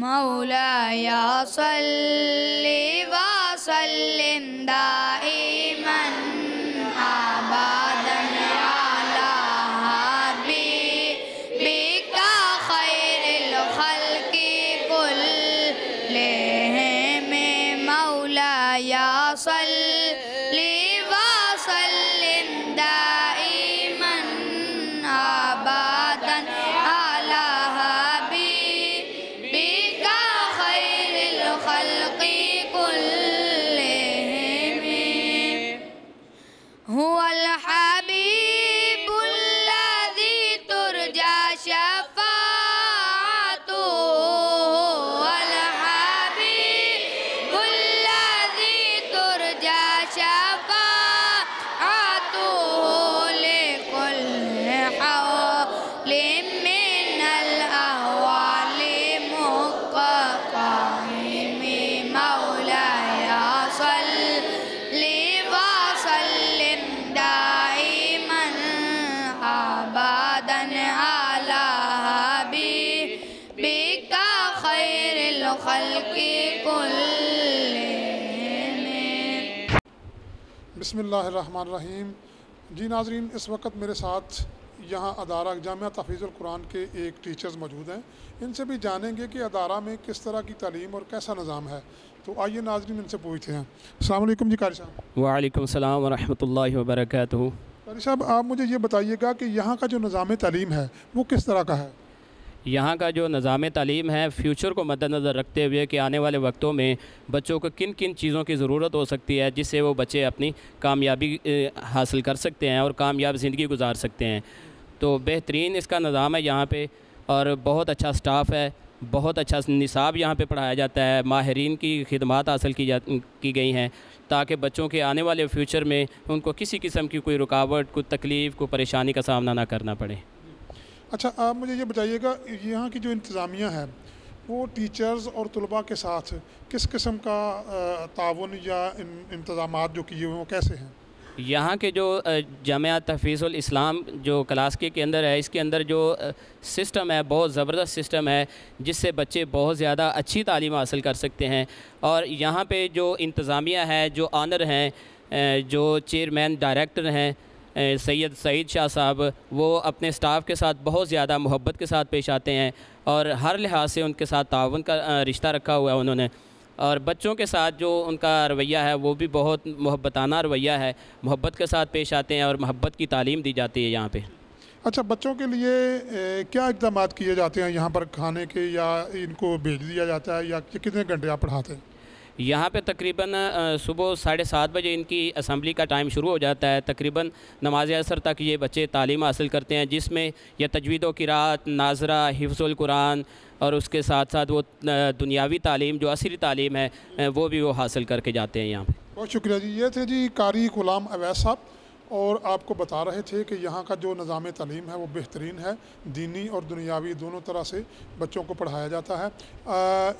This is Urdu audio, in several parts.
مولاي صل وسلم دائما أبدا على حبيبك خير الخلق كلهم مولاي صل وسلم دائما أبدا على حبيبك خير الخلق كلهم هو الحبيب الذي ترجى شفاعته هو الحبيب الذي ترجى شفاعته لكل حول من الأهوال مقام مولاي صل وسلم دائما أبدا على حبيبك خير الخلق كلهم. بسم اللہ الرحمن الرحیم. جی ناظرین، اس وقت میرے ساتھ یہاں ادارہ جامعہ تحفیظ القرآن کے ایک ٹیچرز موجود ہیں. ان سے بھی جانیں گے کہ ادارہ میں کس طرح کی تعلیم اور کیسا نظام ہے. تو آئیے ناظرین ان سے پوچھتے ہیں. السلام علیکم جی قاری صاحب. وعلیکم السلام ورحمۃ اللہ وبرکاتہ. قاری صاحب، آپ مجھے یہ بتائیے گا کہ یہاں کا جو نظام تعلیم ہے وہ کس طرح کا ہے؟ یہاں کا جو نظام تعلیم ہے فیوچر کو مد نظر رکھتے ہوئے کہ آنے والے وقتوں میں بچوں کو کن کن چیزوں کی ضرورت ہو سکتی ہے جس سے وہ بچے اپنی کامیابی حاصل کر سکتے ہیں اور کامیاب زندگی گزار سکتے ہیں، تو بہترین اس کا نظام ہے یہاں پہ. اور بہت اچھا سٹاف ہے، بہت اچھا نصاب یہاں پہ پڑھایا جاتا ہے، ماہرین کی خدمات حاصل کی گئی ہیں تاکہ بچوں کے آنے والے فیوچر میں ان کو کسی قسم کی کوئی رکاوٹ، کوئی تکلیف، کوئی پریشانی کا سامنا نہ کرنا پڑے. اچھا، آپ مجھے یہ بتائیے گا یہاں کی جو انتظامیہ ہے وہ ٹیچرز اور طلباء کے ساتھ کس قسم کا تعاون یا انتظامات جو کیے ہوئے وہ کیسے ہیں؟ یہاں کے جو جامعہ تحفیظ الاسلام جو کلاسکی کے اندر ہے، اس کے اندر جو سسٹم ہے بہت زبردست سسٹم ہے جس سے بچے بہت زیادہ اچھی تعلیم حاصل کر سکتے ہیں. اور یہاں پہ جو انتظامیہ ہے، جو آنر ہیں، جو چیئرمین ڈائریکٹر ہیں سید سعید شاہ صاحب، وہ اپنے سٹاف کے ساتھ بہت زیادہ محبت کے ساتھ پیش آتے ہیں اور ہر لحاظ سے ان کے ساتھ تعاون کا رشتہ رکھا ہوا ہے انہوں نے. اور بچوں کے ساتھ جو ان کا رویہ ہے وہ بھی بہت محبتانہ رویہ ہے، محبت کے ساتھ پیش آتے ہیں اور محبت کی تعلیم دی جاتی ہے یہاں پہ. اچھا، بچوں کے لیے کیا اقدامات کیے جاتے ہیں یہاں پر کھانے کے، یا ان کو بھیج دیا جاتا ہے، یا کتنے گھنٹے آپ پڑھاتے ہیں؟ یہاں پہ تقریباً صبح 7:30 بجے ان کی اسمبلی کا ٹائم شروع ہو جاتا ہے. تقریباً نماز عصر تک یہ بچے تعلیم حاصل کرتے ہیں جس میں یہ تجوید و قرات، ناظرہ، حفظ القرآن اور اس کے ساتھ ساتھ وہ دنیاوی تعلیم جو عصری تعلیم ہے وہ بھی وہ حاصل کر کے جاتے ہیں یہاں پہ. بہت شکریہ جی. یہ تھے جی قاری غلام اویس صاحب، اور آپ کو بتا رہے تھے کہ یہاں کا جو نظام تعلیم ہے وہ بہترین ہے، دینی اور دنیاوی دونوں طرح سے بچوں کو پڑھایا جاتا ہے.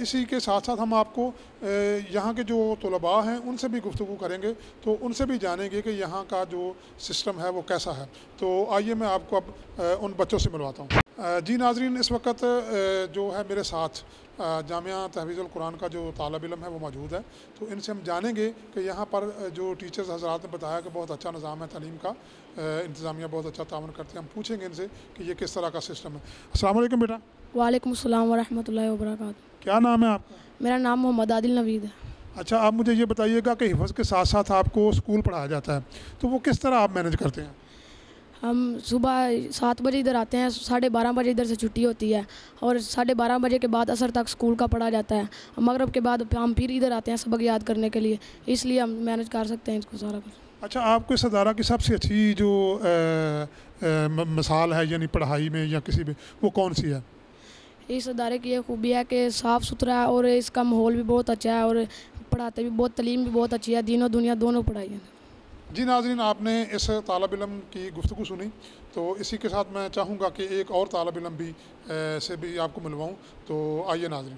اسی کے ساتھ ساتھ ہم آپ کو یہاں کے جو طلباء ہیں ان سے بھی گفتگو کریں گے، تو ان سے بھی جانیں گے کہ یہاں کا جو سسٹم ہے وہ کیسا ہے. تو آئیے میں آپ کو اب ان بچوں سے ملواتا ہوں. جی ناظرین، اس وقت جو ہے میرے ساتھ جامعہ تحفیظ القرآن کا جو طالب علم ہے وہ موجود ہے، تو ان سے ہم جانیں گے کہ یہاں پر جو ٹیچرز حضرات نے بتایا کہ بہت اچھا نظام ہے تعلیم کا، انتظامیہ بہت اچھا تعاون کرتے ہیں. ہم پوچھیں گے ان سے کہ یہ کس طرح کا سسٹم ہے. السلام علیکم بیٹا. وعلیکم السلام ورحمۃ اللہ وبرکاتہ. کیا نام ہے آپ کا؟ میرا نام محمد عادل نوید ہے. اچھا، آپ مجھے یہ بتائیے گا کہ حفظ کے ساتھ ساتھ آپ کو اسکول پڑھایا جاتا ہے، تو وہ کس طرح آپ مینیج کرتے ہیں؟ ہم صبح 7 بجے ادھر آتے ہیں، 12:30 بجے ادھر سے چھٹی ہوتی ہے، اور 12:30 بجے کے بعد عصر تک اسکول کا پڑھا جاتا ہے. مغرب کے بعد ہم پھر ادھر آتے ہیں سبق یاد کرنے کے لیے، اس لیے ہم مینیج کر سکتے ہیں اس کو سارا کچھ. اچھا، آپ کو اس ادارہ کی سب سے اچھی جو مثال ہے یعنی پڑھائی میں یا کسی میں، وہ کون سی ہے؟ اس ادارے کی یہ خوبی ہے کہ صاف ستھرا ہے اور اس کا ماحول بھی بہت اچھا ہے، اور پڑھاتے بھی بہت، تعلیم بھی بہت اچھی ہے، دین و دنیا دونوں پڑھائی ہے. جی ناظرین، آپ نے اس طالب علم کی گفتگو سنی، تو اسی کے ساتھ میں چاہوں گا کہ ایک اور طالب علم بھی سے بھی آپ کو ملواؤں. تو آئیے ناظرین.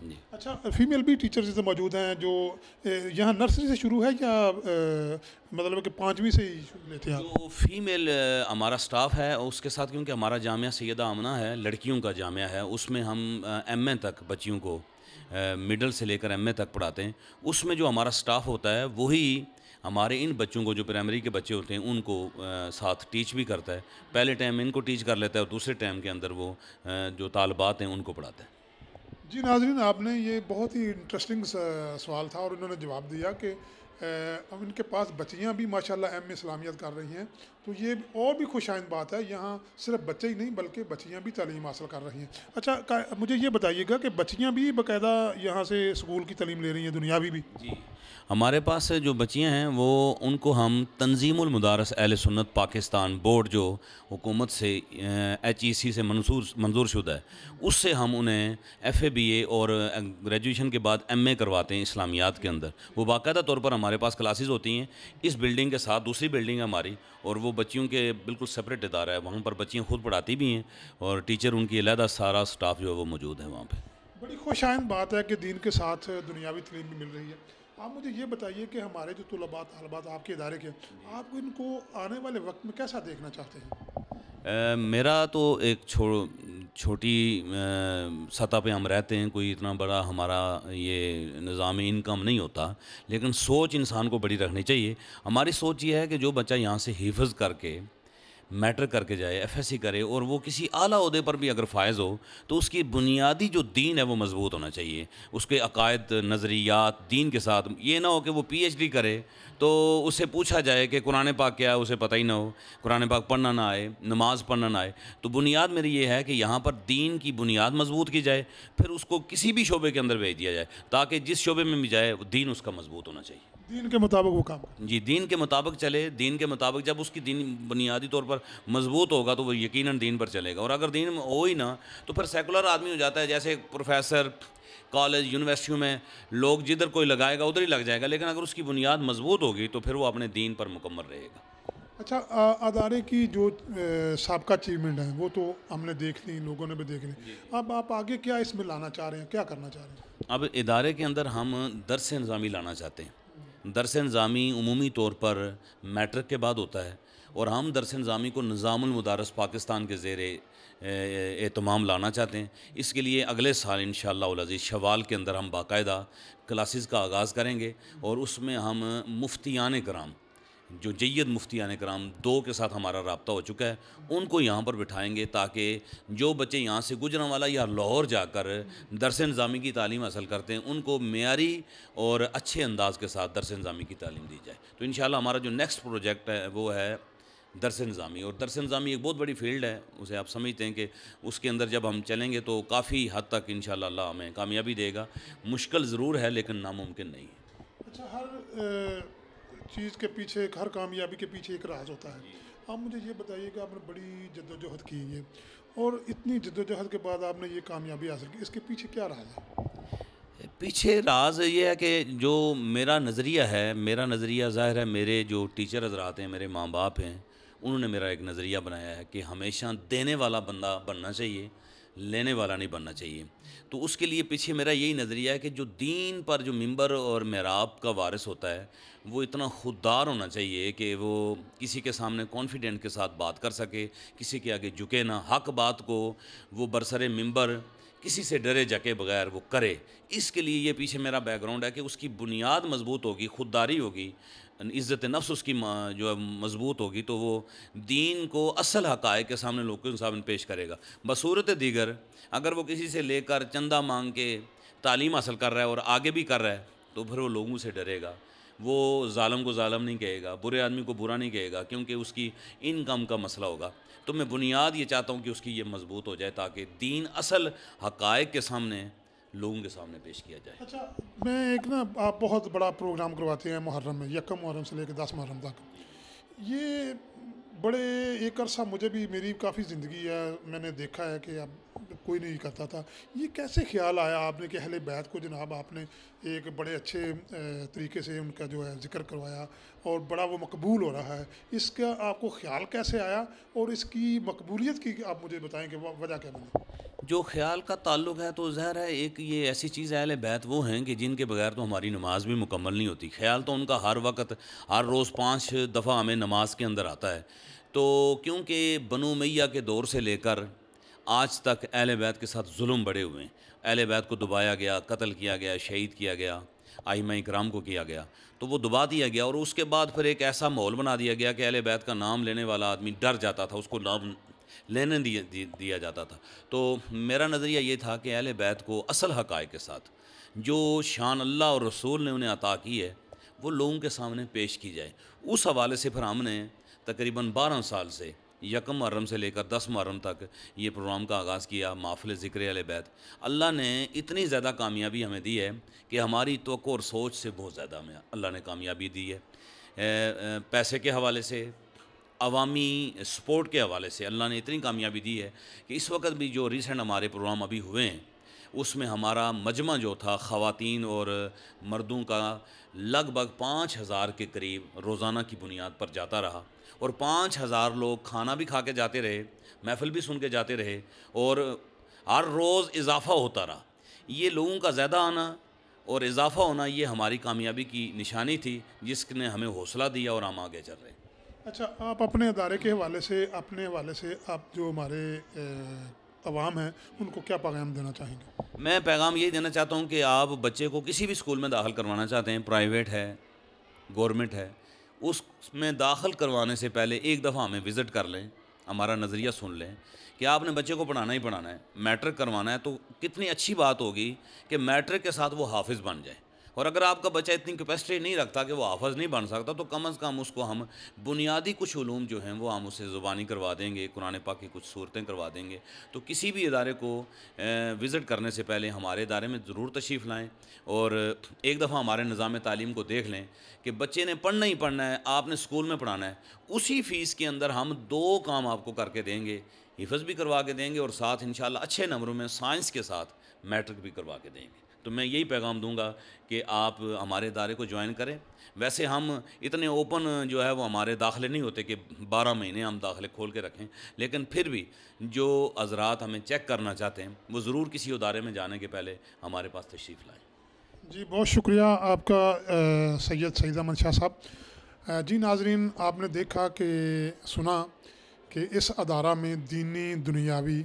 جی اچھا فیمیل بھی ٹیچرز موجود ہیں جو یہاں نرسری سے شروع ہے یا مطلب کہ 5ویں سے ہی لیتے ہیں آپ؟ جو فیمیل ہمارا سٹاف ہے اس کے ساتھ، کیونکہ ہمارا جامعہ سیدہ آمنہ ہے، لڑکیوں کا جامعہ ہے، اس میں ہم ایم اے تک بچیوں کو مڈل سے لے کر ایم اے تک پڑھاتے ہیں. اس میں جو ہمارا سٹاف ہوتا ہے وہی ہمارے ان بچوں کو جو پرائمری کے بچے ہوتے ہیں ان کو ساتھ ٹیچ بھی کرتا ہے. پہلے ٹائم ان کو ٹیچ کر لیتا ہے اور دوسرے ٹائم کے اندر وہ جو طالبات ہیں ان کو پڑھاتا ہے. جی ناظرین، آپ نے یہ بہت ہی انٹرسٹنگ سوال تھا اور انہوں نے جواب دیا کہ اب ان کے پاس بچیاں بھی ماشاءاللہ ایم اے اسلامیات کر رہی ہیں، تو یہ اور بھی خوش آئند بات ہے. یہاں صرف بچے ہی نہیں بلکہ بچیاں بھی تعلیم حاصل کر رہی ہیں. اچھا مجھے یہ بتائیے گا کہ بچیاں بھی باقاعدہ یہاں سے اسکول کی تعلیم لے رہی ہیں، دنیاوی بھی؟ جی ہمارے پاس جو بچیاں ہیں وہ ان کو ہم تنظیم المدارس اہل سنت پاکستان بورڈ جو حکومت سے HEC سے منظور شدہ ہے، اس سے ہم انہیں FA اور گریجویشن کے بعد MA کرواتے ہیں اسلامیات کے اندر. وہ باقاعدہ طور پر ہمارے پاس کلاسز ہوتی ہیں اس بلڈنگ کے ساتھ. دوسری بلڈنگ ہے ہماری اور وہ بچیوں کے بالکل سپریٹ ادارہ ہے، وہاں پر بچیاں خود پڑھاتی بھی ہیں اور ٹیچر ان کی علیحدہ سارا سٹاف جو ہے وہ موجود ہے وہاں پہ. بڑی خوش آئند بات ہے کہ دین کے ساتھ دنیاوی تعلیم بھی مل رہی ہے. آپ مجھے یہ بتائیے کہ ہمارے جو طلباء آپ کے ادارے کے، آپ ان کو آنے والے وقت میں کیسا دیکھنا چاہتے ہیں؟ میرا تو ایک چھوٹی سطح پہ ہم رہتے ہیں، کوئی اتنا بڑا ہمارا یہ نظام انکم نہیں ہوتا، لیکن سوچ انسان کو بڑی رکھنی چاہیے. ہماری سوچ یہ ہے کہ جو بچہ یہاں سے حفظ کر کے میٹرک کر کے جائے، FSC کرے اور وہ کسی اعلیٰ عہدے پر بھی اگر فائز ہو تو اس کی بنیادی جو دین ہے وہ مضبوط ہونا چاہیے. اس کے عقائد، نظریات دین کے ساتھ. یہ نہ ہو کہ وہ PhD کرے تو اسے پوچھا جائے کہ قرآن پاک کیا ہے، اسے پتہ ہی نہ ہو، قرآن پاک پڑھنا نہ آئے، نماز پڑھنا نہ آئے. تو بنیاد میری یہ ہے کہ یہاں پر دین کی بنیاد مضبوط کی جائے، پھر اس کو کسی بھی شعبے کے اندر بھیج دیا جائے تاکہ جس شعبے میں بھی جائے دین اس کا مضبوط ہونا چاہیے. دین کے مطابق وہ کام کرے. جی دین کے مطابق چلے. دین کے مطابق جب اس کی دین بنیادی طور پر مضبوط ہوگا تو وہ یقیناً دین پر چلے گا. اور اگر دین ہو ہی نہ تو پھر سیکولر آدمی ہو جاتا ہے. جیسے پروفیسر کالج یونیورسٹیوں میں لوگ جدھر کوئی لگائے گا ادھر ہی لگ جائے گا، لیکن اگر اس کی بنیاد مضبوط ہوگی تو پھر وہ اپنے دین پر مکمل رہے گا. اچھا ادارے کی جو سابقہ اچیومنٹ ہیں وہ تو ہم نے دیکھ لی، لوگوں نے بھی دیکھ لی. اب آپ آگے کیا اس میں لانا چاہ رہے ہیں، کیا کرنا چاہ رہے ہیں؟ اب ادارے کے اندر ہم درس نظامی لانا چاہتے ہیں. درس نظامی عمومی طور پر میٹرک کے بعد ہوتا ہے اور ہم درس نظامی کو نظام المدارس پاکستان کے زیر اہتمام لانا چاہتے ہیں. اس کے لیے اگلے سال انشاءاللہ العزیز شوال کے اندر ہم باقاعدہ کلاسز کا آغاز کریں گے اور اس میں ہم مفتیان کرام، جو جید مفتیان کرام 2 کے ساتھ ہمارا رابطہ ہو چکا ہے، ان کو یہاں پر بٹھائیں گے تاکہ جو بچے یہاں سے گجرانوالہ یا لاہور جا کر درس نظامی کی تعلیم حاصل کرتے ہیں ان کو معیاری اور اچھے انداز کے ساتھ درس نظامی کی تعلیم دی جائے. تو انشاءاللہ ہمارا جو نیکسٹ پروجیکٹ ہے وہ ہے درس نظامی. اور درس نظامی ایک بہت بڑی فیلڈ ہے، اسے آپ سمجھتے ہیں کہ اس کے اندر جب ہم چلیں گے تو کافی حد تک انشاءاللہ اللہ ہمیں کامیابی دے گا. مشکل ضرور ہے لیکن ناممکن نہیں ہے. اچھا ہر چیز کے پیچھے، ہر کامیابی کے پیچھے ایک راز ہوتا ہے. آپ مجھے یہ بتائیے کہ آپ نے بڑی جدوجہد کی ہے اور اتنی جدوجہد کے بعد آپ نے یہ کامیابی حاصل کی، اس کے پیچھے کیا راز ہے؟ پیچھے راز یہ ہے کہ جو میرا نظریہ ظاہر ہے، میرے جو ٹیچر حضرات ہیں، میرے ماں باپ ہیں، انہوں نے میرا ایک نظریہ بنایا ہے کہ ہمیشہ دینے والا بندہ بننا چاہیے، لینے والا نہیں بننا چاہیے. تو اس کے لیے پیچھے میرا یہی نظریہ ہے کہ جو دین پر جو ممبر اور محراب کا وارث ہوتا ہے وہ اتنا خوددار ہونا چاہیے کہ وہ کسی کے سامنے کانفیڈنٹ کے ساتھ بات کر سکے، کسی کے آگے جھکے نہ، حق بات کو وہ برسر ممبر کسی سے ڈرے جکے بغیر وہ کرے. اس کے لیے یہ پیچھے میرا بیک گراؤنڈ ہے کہ اس کی بنیاد مضبوط ہوگی، خودداری ہوگی، عزت نفس اس کی جو ہے مضبوط ہوگی تو وہ دین کو اصل حقائق کے سامنے لوگوں کے سامنے پیش کرے گا. بصورت دیگر اگر وہ کسی سے لے کر چندہ مانگ کے تعلیم حاصل کر رہا ہے اور آگے بھی کر رہا ہے تو پھر وہ لوگوں سے ڈرے گا، وہ ظالم کو ظالم نہیں کہے گا، برے آدمی کو برا نہیں کہے گا، کیونکہ اس کی انکم کا مسئلہ ہوگا. تو میں بنیاد یہ چاہتا ہوں کہ اس کی یہ مضبوط ہو جائے تاکہ دین اصل حقائق کے سامنے لوگوں کے سامنے پیش کیا جائے. اچھا میں ایک آپ بہت بڑا پروگرام کرواتے ہیں محرم میں، 1 محرم سے لے کے 10 محرم تک. یہ بڑے ایک عرصہ مجھے بھی، میری کافی زندگی ہے، میں نے دیکھا ہے کہ اب کوئی نہیں کرتا تھا. یہ کیسے خیال آیا آپ نے کہ اہل بیت کو جناب آپ نے ایک بڑے اچھے طریقے سے ان کا جو ہے ذکر کروایا اور بڑا وہ مقبول ہو رہا ہے، اس کا آپ کو خیال کیسے آیا اور اس کی مقبولیت کی آپ مجھے بتائیں کہ وجہ کیا بنی؟ جو خیال کا تعلق ہے تو ظاہر ہے ایک یہ ایسی چیز ہے، اہل بیت وہ ہیں کہ جن کے بغیر تو ہماری نماز بھی مکمل نہیں ہوتی. خیال تو ان کا ہر وقت ہر روز 5 دفعہ ہمیں نماز کے اندر آتا ہے. تو کیونکہ بنو امیہ کے دور سے لے کر آج تک اہل بیت کے ساتھ ظلم بڑے ہوئے ہیں، اہل بیت کو دبایا گیا، قتل کیا گیا، شہید کیا گیا، ائمہ کرام کو کیا گیا، تو وہ دبا دیا گیا. اور اس کے بعد پھر ایک ایسا ماحول بنا دیا گیا کہ اہل بیت کا نام لینے والا آدمی ڈر جاتا تھا، اس کو نام لینے دیا جاتا تھا. تو میرا نظریہ یہ تھا کہ اہل بیت کو اصل حقائق کے ساتھ جو شان اللہ اور رسول نے انہیں عطا کی ہے وہ لوگوں کے سامنے پیش کی جائے. اس حوالے سے پھر ہم نے تقریباً 12 سال سے 1 محرم سے لے کر 10 محرم تک یہ پروگرام کا آغاز کیا، محفل ذکر اہل بیت. اللہ نے اتنی زیادہ کامیابی ہمیں دی ہے کہ ہماری توقع اور سوچ سے بہت زیادہ ہمیں اللہ نے کامیابی دی ہے. پیسے کے حوالے سے، عوامی سپورٹ کے حوالے سے اللہ نے اتنی کامیابی دی ہے کہ اس وقت بھی جو ریسنٹ ہمارے پروگرام ابھی ہوئے ہیں اس میں ہمارا مجمع جو تھا خواتین اور مردوں کا لگ بھگ 5000 کے قریب روزانہ کی بنیاد پر جاتا رہا، اور 5000 لوگ کھانا بھی کھا کے جاتے رہے، محفل بھی سن کے جاتے رہے، اور ہر روز اضافہ ہوتا رہا. یہ لوگوں کا زیادہ آنا اور اضافہ ہونا یہ ہماری کامیابی کی نشانی تھی جس نے ہمیں حوصلہ دیا اور ہم آگے چل رہے ہیں. اچھا، آپ اپنے ادارے کے حوالے سے، اپنے حوالے سے آپ جو ہمارے عوام ہیں ان کو کیا پیغام دینا چاہیں گے؟ میں پیغام یہی دینا چاہتا ہوں کہ آپ بچے کو کسی بھی اسکول میں داخل کروانا چاہتے ہیں، پرائیویٹ ہے، گورنمنٹ ہے، اس میں داخل کروانے سے پہلے ایک دفعہ ہمیں وزٹ کر لیں، ہمارا نظریہ سن لیں کہ آپ نے بچے کو پڑھانا ہی پڑھانا ہے. میٹرک کروانا ہے تو کتنی اچھی بات ہوگی کہ میٹرک کے ساتھ وہ حافظ بن جائے. اور اگر آپ کا بچہ اتنی کیپیسٹی نہیں رکھتا کہ وہ حافظ نہیں بن سکتا تو کم از کم اس کو ہم بنیادی کچھ علوم جو ہیں وہ ہم اسے زبانی کروا دیں گے، قرآن پاک کی کچھ صورتیں کروا دیں گے. تو کسی بھی ادارے کو وزٹ کرنے سے پہلے ہمارے ادارے میں ضرور تشریف لائیں اور ایک دفعہ ہمارے نظام تعلیم کو دیکھ لیں کہ بچے نے پڑھنا ہی پڑھنا ہے، آپ نے اسکول میں پڑھانا ہے. اسی فیس کے اندر ہم 2 کام آپ کو کر کے دیں گے، حفظ بھی کروا کے دیں گے اور ساتھ انشاءاللہ اچھے نمبروں میں سائنس کے ساتھ میٹرک بھی کروا کے دیں گے. تو میں یہی پیغام دوں گا کہ آپ ہمارے ادارے کو جوائن کریں. ویسے ہم اتنے اوپن جو ہے وہ ہمارے داخلے نہیں ہوتے کہ 12 مہینے ہم داخلے کھول کے رکھیں، لیکن پھر بھی جو حضرات ہمیں چیک کرنا چاہتے ہیں وہ ضرور کسی ادارے میں جانے کے پہلے ہمارے پاس تشریف لائیں. جی بہت شکریہ آپ کا سید احمد شاہ صاحب. جی ناظرین، آپ نے دیکھا کہ سنا کہ اس ادارہ میں دینی دنیاوی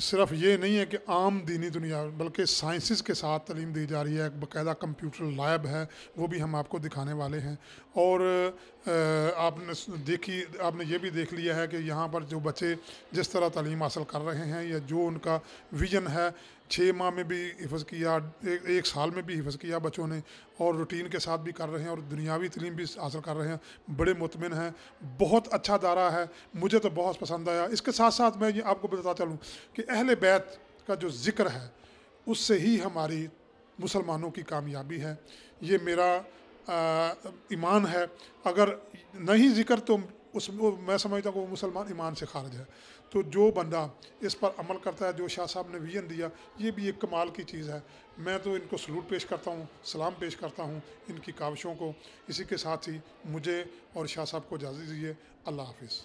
صرف یہ نہیں ہے کہ عام دینی دنیا بلکہ سائنسز کے ساتھ تعلیم دی جا رہی ہے. باقاعدہ کمپیوٹر لیب ہے، وہ بھی ہم آپ کو دکھانے والے ہیں. اور آپ نے یہ بھی دیکھ لیا ہے کہ یہاں پر جو بچے جس طرح تعلیم حاصل کر رہے ہیں یا جو ان کا ویژن ہے، 6 ماہ میں بھی حفظ کیا، 1 سال میں بھی حفظ کیا بچوں نے، اور روٹین کے ساتھ بھی کر رہے ہیں اور دنیاوی تعلیم بھی حاصل کر رہے ہیں. بڑے مطمئن ہیں. بہت اچھا ادارہ ہے، مجھے تو بہت پسند آیا. اس کے ساتھ ساتھ میں یہ آپ کو بتاتا چلوں کہ اہل بیت کا جو ذکر ہے اس سے ہی ہماری مسلمانوں کی کامیابی ہے. یہ میرا ایمان ہے. اگر نہیں ذکر تو میں سمجھتا ہوں کہ وہ مسلمان ایمان سے خارج ہے. تو جو بندہ اس پر عمل کرتا ہے، جو شاہ صاحب نے ویژن دیا، یہ بھی ایک کمال کی چیز ہے. میں تو ان کو سلوٹ پیش کرتا ہوں، سلام پیش کرتا ہوں ان کی کاوشوں کو. اسی کے ساتھ ہی مجھے اور شاہ صاحب کو اجازت دیجیے. اللہ حافظ.